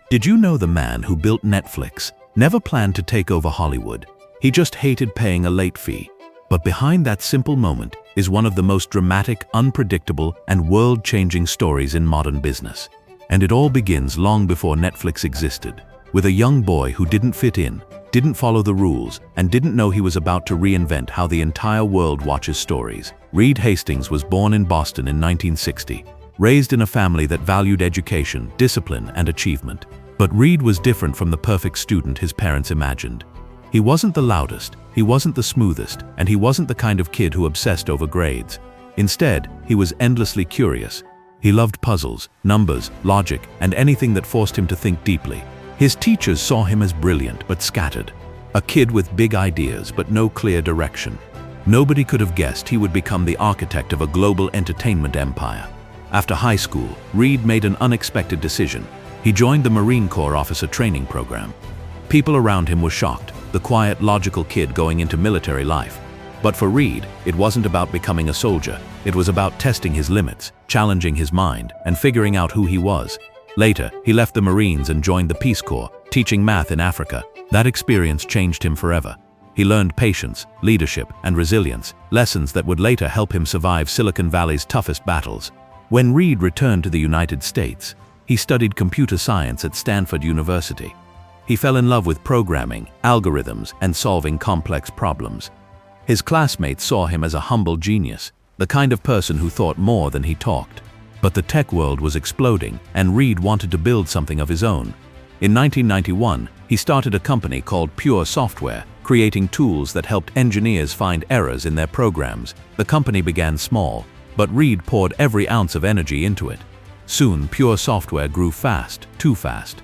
Did you know the man who built Netflix never planned to take over Hollywood? He just hated paying a late fee. But behind that simple moment is one of the most dramatic, unpredictable, and world-changing stories in modern business. And it all begins long before Netflix existed, with a young boy who didn't fit in, didn't follow the rules, and didn't know he was about to reinvent how the entire world watches stories. Reed Hastings was born in Boston in 1960, raised in a family that valued education, discipline, and achievement. But Reed was different from the perfect student his parents imagined. He wasn't the loudest, he wasn't the smoothest, and he wasn't the kind of kid who obsessed over grades. Instead, he was endlessly curious. He loved puzzles, numbers, logic, and anything that forced him to think deeply. His teachers saw him as brilliant but scattered, a kid with big ideas but no clear direction. Nobody could have guessed he would become the architect of a global entertainment empire. After high school, Reed made an unexpected decision. He joined the Marine Corps officer training program. People around him were shocked, the quiet, logical kid going into military life. But for Reed, it wasn't about becoming a soldier. It was about testing his limits, challenging his mind, and figuring out who he was. Later, he left the Marines and joined the Peace Corps, teaching math in Africa. That experience changed him forever. He learned patience, leadership, and resilience, lessons that would later help him survive Silicon Valley's toughest battles. When Reed returned to the United States, he studied computer science at Stanford University. He fell in love with programming, algorithms, and solving complex problems. His classmates saw him as a humble genius, the kind of person who thought more than he talked. But the tech world was exploding, and Reed wanted to build something of his own. In 1991, he started a company called Pure Software, creating tools that helped engineers find errors in their programs. The company began small, but Reed poured every ounce of energy into it. Soon, Pure Software grew fast, too fast.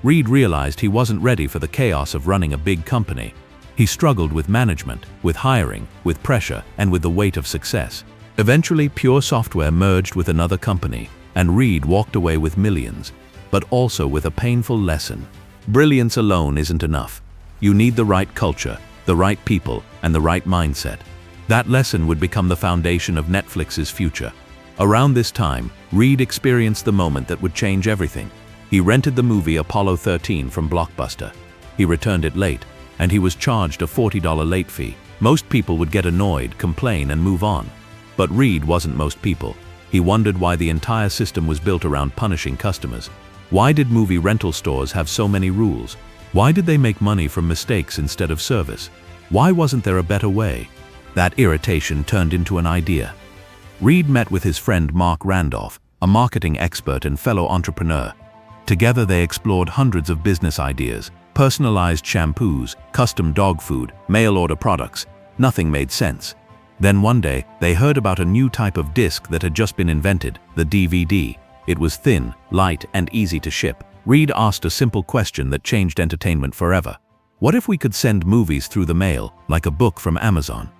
Reed realized he wasn't ready for the chaos of running a big company. He struggled with management, with hiring, with pressure, and with the weight of success. Eventually, Pure Software merged with another company, and Reed walked away with millions, but also with a painful lesson. Brilliance alone isn't enough. You need the right culture, the right people, and the right mindset. That lesson would become the foundation of Netflix's future. Around this time, Reed experienced the moment that would change everything. He rented the movie Apollo 13 from Blockbuster. He returned it late, and he was charged a $40 late fee. Most people would get annoyed, complain, and move on. But Reed wasn't most people. He wondered why the entire system was built around punishing customers. Why did movie rental stores have so many rules? Why did they make money from mistakes instead of service? Why wasn't there a better way? That irritation turned into an idea. Reed met with his friend Marc Randolph, a marketing expert and fellow entrepreneur. Together they explored hundreds of business ideas, personalized shampoos, custom dog food, mail-order products. Nothing made sense. Then one day, they heard about a new type of disc that had just been invented, the DVD. It was thin, light, and easy to ship. Reed asked a simple question that changed entertainment forever. What if we could send movies through the mail, like a book from Amazon?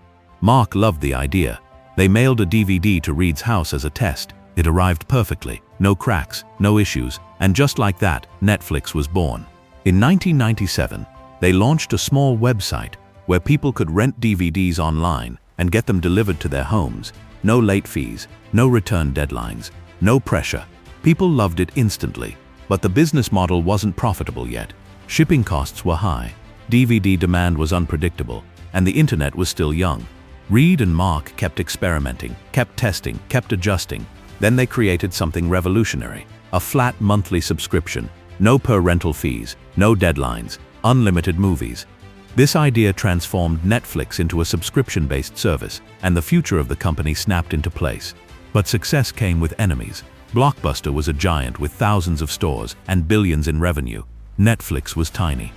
Marc loved the idea. They mailed a DVD to Reed's house as a test. It arrived perfectly, no cracks, no issues, and just like that, Netflix was born. In 1997, they launched a small website where people could rent DVDs online and get them delivered to their homes. No late fees, no return deadlines, no pressure. People loved it instantly, but the business model wasn't profitable yet. Shipping costs were high, DVD demand was unpredictable, and the internet was still young. Reed and Marc kept experimenting, kept testing, kept adjusting. Then they created something revolutionary, a flat monthly subscription, no per-rental fees, no deadlines, unlimited movies. This idea transformed Netflix into a subscription-based service, and the future of the company snapped into place. But success came with enemies. Blockbuster was a giant with thousands of stores and billions in revenue. Netflix was tiny.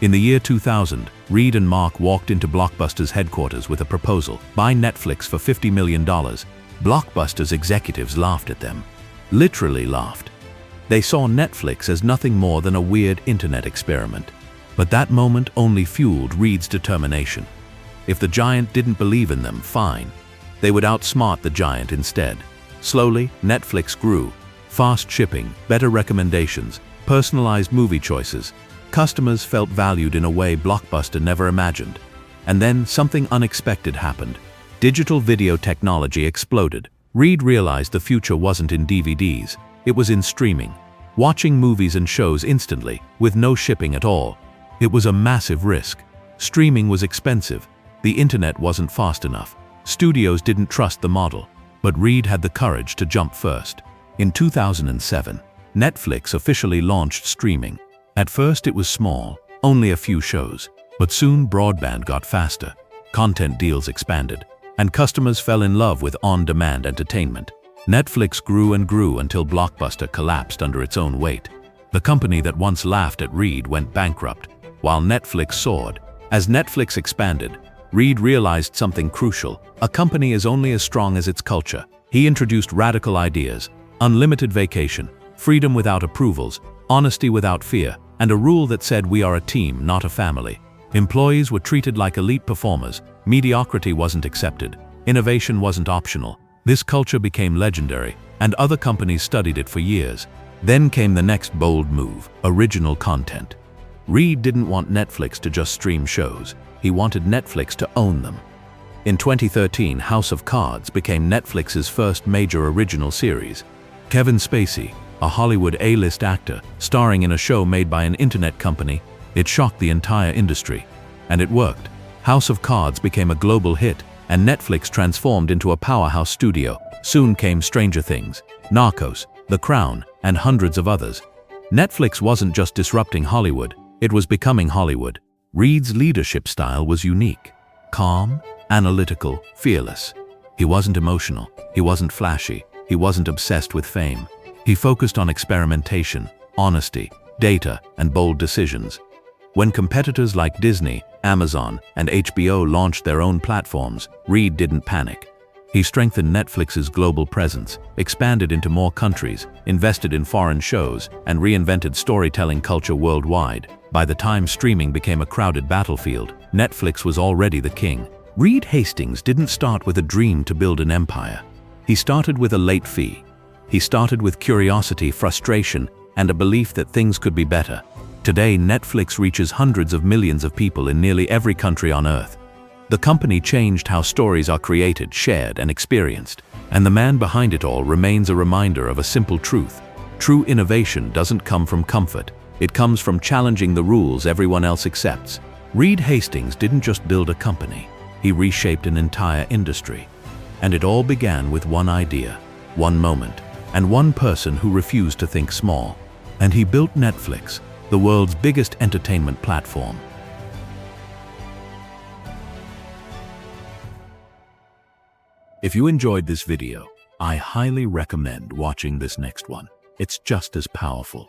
In the year 2000, Reed and Marc walked into Blockbuster's headquarters with a proposal: buy Netflix for $50 million. Blockbuster's executives laughed at them. Literally laughed. They saw Netflix as nothing more than a weird internet experiment. But that moment only fueled Reed's determination. If the giant didn't believe in them, fine. They would outsmart the giant instead. Slowly, Netflix grew. Fast shipping, better recommendations, personalized movie choices. Customers felt valued in a way Blockbuster never imagined. And then something unexpected happened. Digital video technology exploded. Reed realized the future wasn't in DVDs, it was in streaming. watching movies and shows instantly, with no shipping at all. It was a massive risk. Streaming was expensive. The internet wasn't fast enough. Studios didn't trust the model. But Reed had the courage to jump first. In 2007, Netflix officially launched streaming. At first it was small, only a few shows. But soon broadband got faster, content deals expanded, and customers fell in love with on-demand entertainment. Netflix grew and grew until Blockbuster collapsed under its own weight. The company that once laughed at Reed went bankrupt, while Netflix soared. As Netflix expanded, Reed realized something crucial. A company is only as strong as its culture. He introduced radical ideas: unlimited vacation, freedom without approvals, honesty without fear, and a rule that said we are a team, not a family. Employees were treated like elite performers. Mediocrity wasn't accepted. Innovation wasn't optional. This culture became legendary, and other companies studied it for years. Then came the next bold move: original content. Reed didn't want Netflix to just stream shows. He wanted Netflix to own them. In 2013, House of Cards became Netflix's first major original series. Kevin Spacey, a Hollywood A-list actor, starring in a show made by an internet company, it shocked the entire industry. And it worked. House of Cards became a global hit, and Netflix transformed into a powerhouse studio. Soon came Stranger Things, Narcos, The Crown, and hundreds of others. Netflix wasn't just disrupting Hollywood, it was becoming Hollywood. Reed's leadership style was unique. Calm, analytical, fearless. He wasn't emotional, he wasn't flashy, he wasn't obsessed with fame. He focused on experimentation, honesty, data, and bold decisions. When competitors like Disney, Amazon, and HBO launched their own platforms, Reed didn't panic. He strengthened Netflix's global presence, expanded into more countries, invested in foreign shows, and reinvented storytelling culture worldwide. By the time streaming became a crowded battlefield, Netflix was already the king. Reed Hastings didn't start with a dream to build an empire. He started with a late fee. He started with curiosity, frustration, and a belief that things could be better. Today, Netflix reaches hundreds of millions of people in nearly every country on Earth. The company changed how stories are created, shared, and experienced. And the man behind it all remains a reminder of a simple truth. True innovation doesn't come from comfort. It comes from challenging the rules everyone else accepts. Reed Hastings didn't just build a company. He reshaped an entire industry. And it all began with one idea, one moment, and one person who refused to think small. And he built Netflix, the world's biggest entertainment platform. If you enjoyed this video, I highly recommend watching this next one. It's just as powerful.